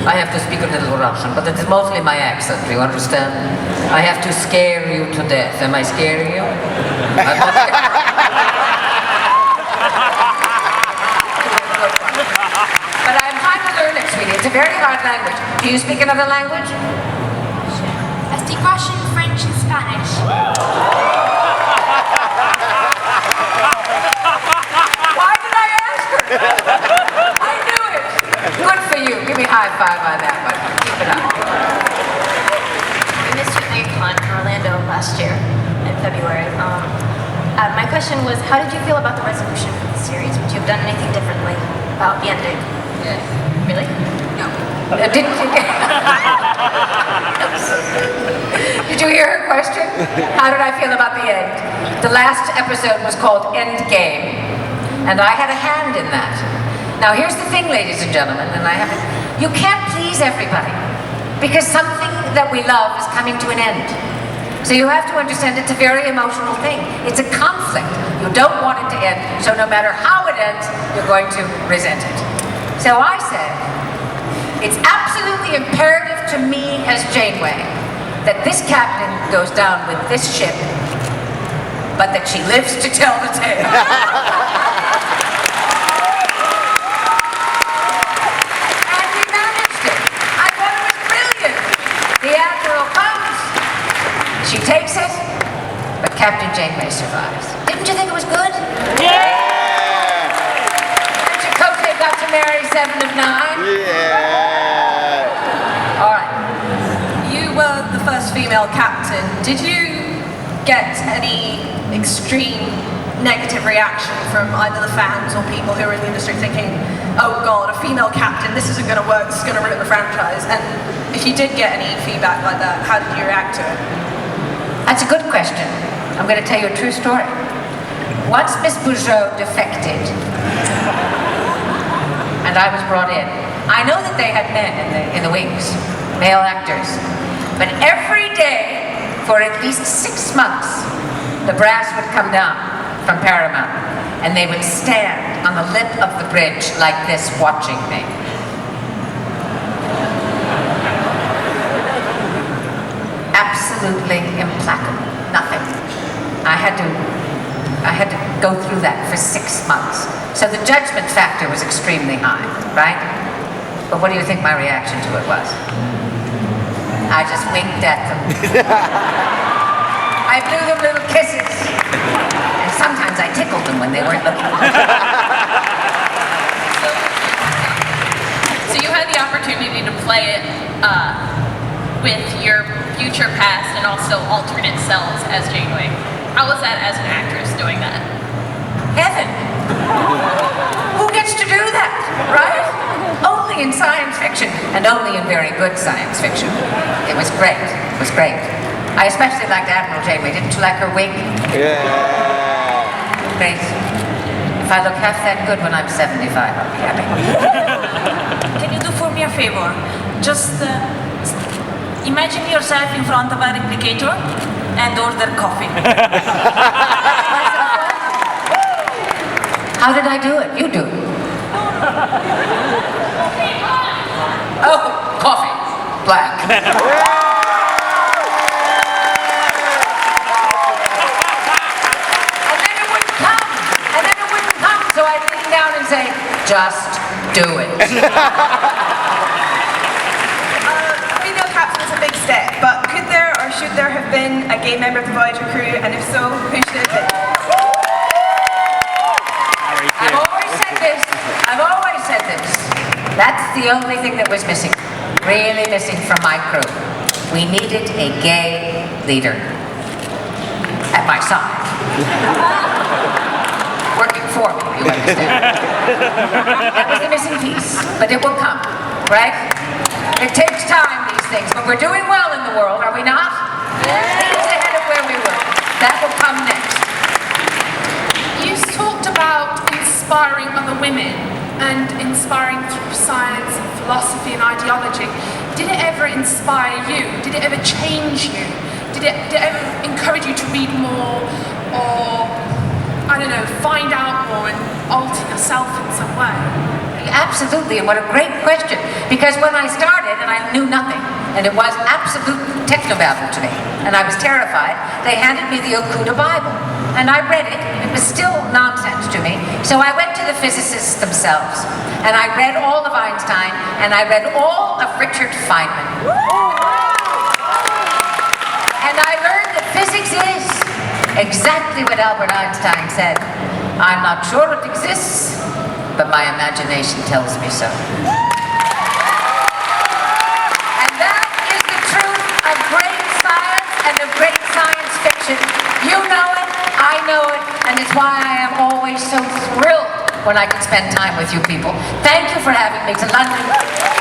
I have to speak a little Russian, but it's mostly my accent, you understand? I have to scare you to death. Am I scaring you? I'm not But I'm trying to learn it, sweetie. It's a very hard language. Do you speak another language? I speak Russian, French, and Spanish. Why did I ask her? I knew it. Good for you. Give me a high five on that one. Keep it up. We missed your big hunt in Orlando last year in February. My question was, how did you feel about the resolution of the series? Would you have done anything differently about the ending? Really? No. Didn't you get... Did you hear her question? How did I feel about the end? The last episode was called Endgame, and I had a hand in that. Now here's the thing, ladies and gentlemen, and you can't please everybody, because something that we love is coming to an end. So you have to understand it's a very emotional thing. It's a conflict. You don't want it to end, so no matter how it ends, you're going to resent it. So I said, it's absolutely imperative to me as Janeway that this captain goes down with this ship, but that she lives to tell the tale. And we managed it. I thought it was brilliant. The Admiral comes, she takes it, but Captain Janeway survives. Didn't you think it was good? Yeah! Got to marry 7 of 9? Yeah! Alright. You were the first female captain. Did you get any extreme negative reaction from either the fans or people who are in the industry thinking, oh god, a female captain, this isn't going to work, this is going to ruin the franchise? And if you did get any feedback like that, how did you react to it? That's a good question. I'm going to tell you a true story. Once Miss Bourgeot defected, and I was brought in. I know that they had men in the wings, male actors, but every day for at least 6 months, the brass would come down from Paramount, and they would stand on the lip of the bridge like this, watching me. Absolutely implacable. Nothing. I had to go through that for 6 months. So the judgment factor was extremely high, right? But what do you think my reaction to it was? I just winked at them. I blew them little kisses. And sometimes I tickled them when they weren't looking. So you had the opportunity to play it with your future past and also alternate selves as Janeway. How was that as an actress doing that? Heaven. Who gets to do that, right? Only in science fiction, and only in very good science fiction. It was great. It was great. I especially liked Admiral Janeway. Didn't you like her wig? Yeah! Great. If I look half that good when I'm 75, I'll be happy. Can you do for me a favor? Just imagine yourself in front of a replicator and order coffee. How did I do it? You do it. Oh, coffee. Black. And then it wouldn't come. And then it wouldn't come. So I'd lean down and say, just do it. Female captain is a big step, but could there or should there have been a gay member of the Voyager crew, and if so, who should it have been? I've always said this. That's the only thing that was missing. Really missing from my crew. We needed a gay leader at my side. Working for me, you understand. That was the missing piece, but it will come, right? It takes time, these things, but we're doing well in the world, are we not? Leagues ahead of where we were. That will come next. You talked about inspiring other women and inspiring through science and philosophy and ideology. Did it ever inspire you? Did it ever change you? Did it ever encourage you to read more, or, I don't don't know, find out more and alter yourself in some way? Absolutely, and what a great question. Because when I started, and I knew nothing, and it was absolute technobabble to me, and I was terrified, they handed me the Okuda Bible. And I read it, it was still nonsense to me. So I went to the physicists themselves, and I read all of Einstein, and I read all of Richard Feynman. And I learned that physics is exactly what Albert Einstein said. I'm not sure it exists, but my imagination tells me so. And that is the truth of great science and of great science fiction. You know it, I know it, and it's why I am always so thrilled when I can spend time with you people. Thank you for having me to London.